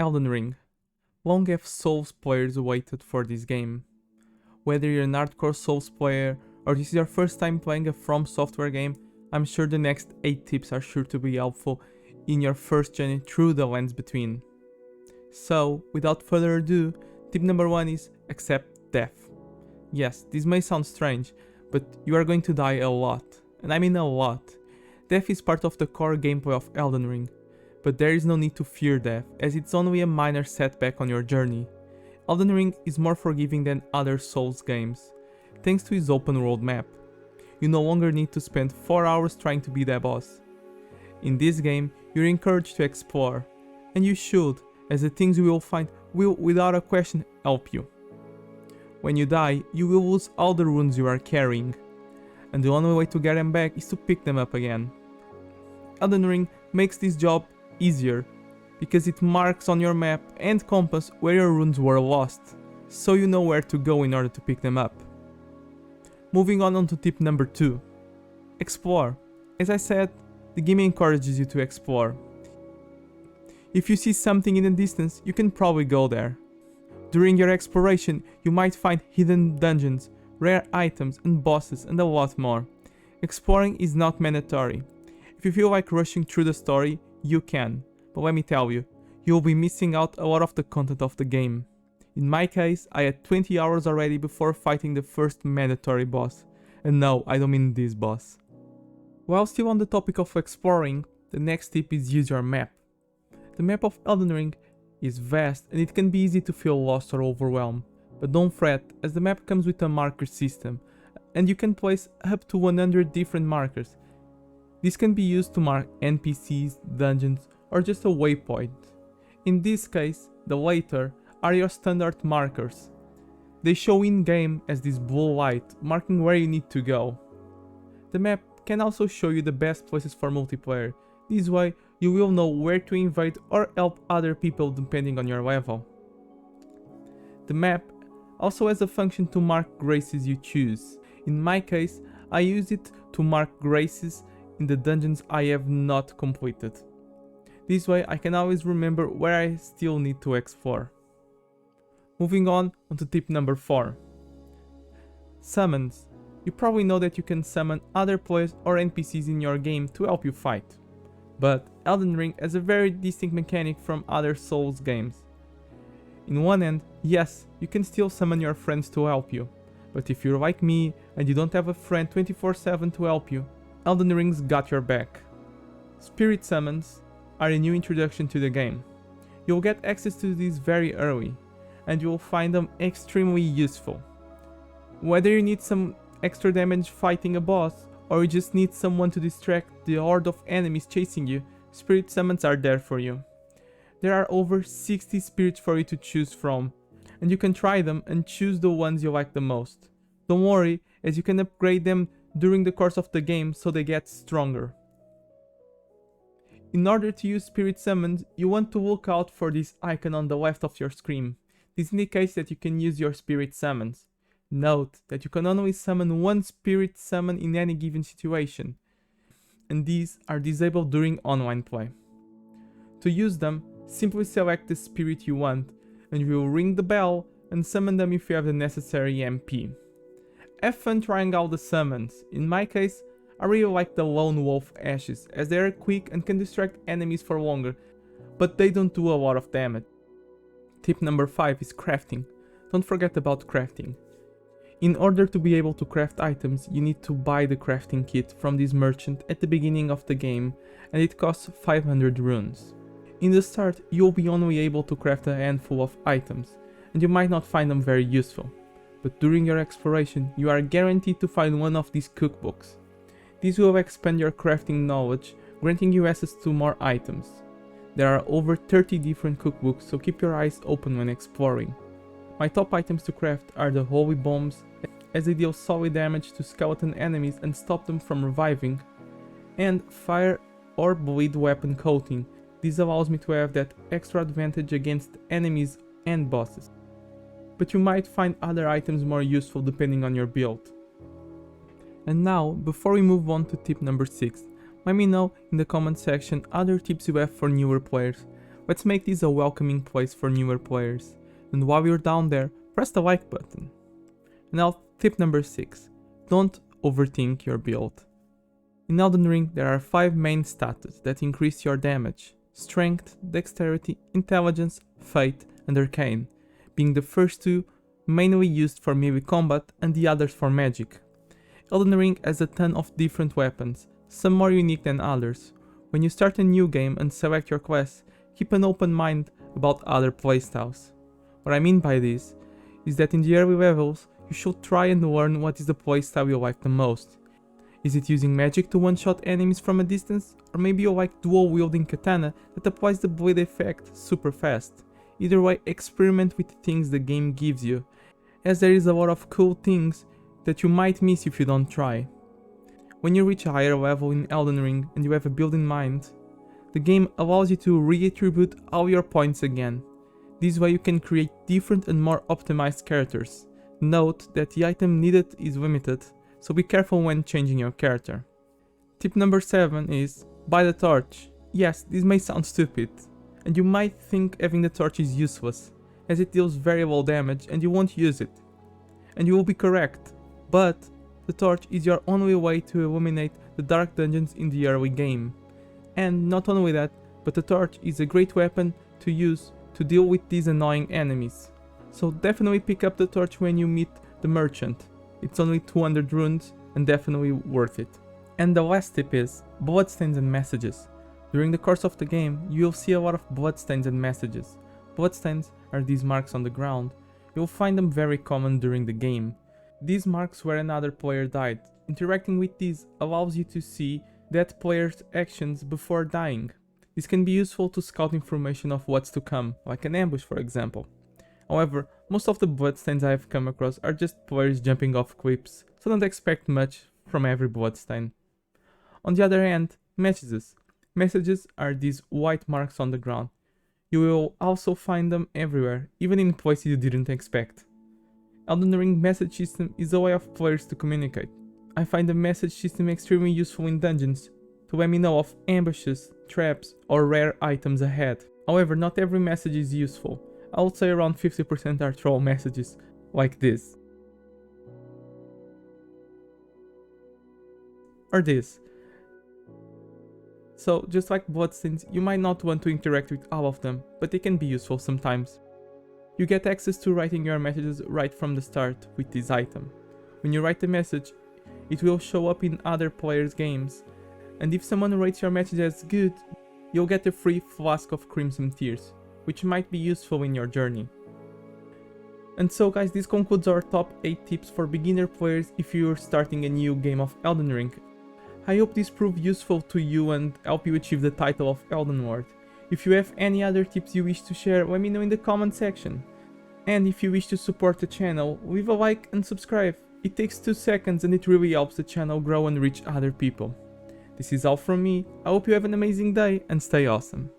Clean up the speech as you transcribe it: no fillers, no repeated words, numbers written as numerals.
Elden Ring. Long have Souls players waited for this game. Whether you're an hardcore Souls player or this is your first time playing a From Software game, I'm sure the next 8 tips are sure to be helpful in your first journey through the lands between. So, without further ado, tip number 1 is accept death. Yes, this may sound strange, but you are going to die a lot, and I mean a lot. Death is part of the core gameplay of Elden Ring, but there is no need to fear death, as it's only a minor setback on your journey. Elden Ring is more forgiving than other Souls games, thanks to its open world map. You no longer need to spend 4 hours trying to beat a boss. In this game, you're encouraged to explore, and you should, as the things you will find will without a question help you. When you die, you will lose all the runes you are carrying, and the only way to get them back is to pick them up again. Elden Ring makes this job easier, because it marks on your map and compass where your runes were lost, so you know where to go in order to pick them up. Moving on to tip number 2. Explore. As I said, the game encourages you to explore. If you see something in the distance, you can probably go there. During your exploration, you might find hidden dungeons, rare items and bosses and a lot more. Exploring is not mandatory. If you feel like rushing through the story, you can, but let me tell you, you'll be missing out a lot of the content of the game. In my case, I had 20 hours already before fighting the first mandatory boss, and no, I don't mean this boss. While still on the topic of exploring, the next tip is use your map. The map of Elden Ring is vast and it can be easy to feel lost or overwhelmed, but don't fret, as the map comes with a marker system, and you can place up to 100 different markers. This can be used to mark NPCs, dungeons, or just a waypoint. In this case, the latter are your standard markers. They show in-game as this blue light, marking where you need to go. The map can also show you the best places for multiplayer. This way, you will know where to invade or help other people depending on your level. The map also has a function to mark graces you choose. In my case, I use it to mark graces in the dungeons I have not completed. This way I can always remember where I still need to explore. Moving on to tip number 4. Summons. You probably know that you can summon other players or NPCs in your game to help you fight. But Elden Ring has a very distinct mechanic from other Souls games. In one end, yes, you can still summon your friends to help you, but if you're like me and you don't have a friend 24/7 to help you, Elden Ring's got your back. Spirit summons are a new introduction to the game. You'll get access to these very early, and you'll find them extremely useful. Whether you need some extra damage fighting a boss, or you just need someone to distract the horde of enemies chasing you, spirit summons are there for you. There are over 60 spirits for you to choose from, and you can try them and choose the ones you like the most. Don't worry, as you can upgrade them during the course of the game so they get stronger. In order to use spirit summons, you want to look out for this icon on the left of your screen. This indicates that you can use your spirit summons. Note that you can only summon one spirit summon in any given situation, and these are disabled during online play. To use them, simply select the spirit you want, and you will ring the bell and summon them if you have the necessary MP. Have fun trying out the summons. In my case, I really like the Lone Wolf Ashes, as they are quick and can distract enemies for longer, but they don't do a lot of damage. Tip number 5 is crafting. Don't forget about crafting. In order to be able to craft items, you need to buy the crafting kit from this merchant at the beginning of the game, and it costs 500 runes. In the start, you'll be only able to craft a handful of items, and you might not find them very useful. But during your exploration, you are guaranteed to find one of these cookbooks. These will expand your crafting knowledge, granting you access to more items. There are over 30 different cookbooks, so keep your eyes open when exploring. My top items to craft are the Holy Bombs, as they deal solid damage to skeleton enemies and stop them from reviving, and Fire or Bleed Weapon Coating. This allows me to have that extra advantage against enemies and bosses. But you might find other items more useful depending on your build. And now, before we move on to tip number 6, let me know in the comment section other tips you have for newer players. Let's make this a welcoming place for newer players. And while you're down there, press the like button. Now, tip number 6. Don't overthink your build. In Elden Ring, there are 5 main status that increase your damage: Strength, Dexterity, Intelligence, Fate, and Arcane, being the first 2 mainly used for melee combat and the others for magic. Elden Ring has a ton of different weapons, some more unique than others. When you start a new game and select your class, keep an open mind about other playstyles. What I mean by this is that in the early levels, you should try and learn what is the playstyle you like the most. Is it using magic to one-shot enemies from a distance, or maybe you like dual-wielding katana that applies the blade effect super fast? Either way, experiment with the things the game gives you, as there is a lot of cool things that you might miss if you don't try. When you reach a higher level in Elden Ring and you have a build in mind, the game allows you to reattribute all your points again. This way you can create different and more optimized characters. Note that the item needed is limited, so be careful when changing your character. Tip number 7 is buy the torch. Yes, this may sound stupid, and you might think having the torch is useless, as it deals very low damage and you won't use it. And you will be correct, but the torch is your only way to illuminate the dark dungeons in the early game. And not only that, but the torch is a great weapon to use to deal with these annoying enemies. So definitely pick up the torch when you meet the merchant. It's only 200 runes and definitely worth it. And the last tip is bloodstains and messages. During the course of the game, you'll see a lot of bloodstains and messages. Bloodstains are these marks on the ground. You'll find them very common during the game. These marks where another player died. Interacting with these allows you to see that player's actions before dying. This can be useful to scout information of what's to come, like an ambush for example. However, most of the bloodstains I have come across are just players jumping off cliffs, so don't expect much from every bloodstain. On the other hand, messages. Messages are these white marks on the ground. You will also find them everywhere, even in places you didn't expect. Elden Ring message system is a way of players to communicate. I find the message system extremely useful in dungeons, to let me know of ambushes, traps, or rare items ahead. However, not every message is useful. I would say around 50% are troll messages, like this. Or this. So, just like bloodstains, you might not want to interact with all of them, but they can be useful sometimes. You get access to writing your messages right from the start with this item. When you write the message, it will show up in other players' games, and if someone rates your message as good, you'll get a free flask of Crimson Tears, which might be useful in your journey. And so guys, this concludes our top 8 tips for beginner players if you're starting a new game of Elden Ring. I hope this proved useful to you and help you achieve the title of Elden Lord. If you have any other tips you wish to share, let me know in the comment section. And if you wish to support the channel, leave a like and subscribe. It takes 2 seconds and it really helps the channel grow and reach other people. This is all from me. I hope you have an amazing day and stay awesome.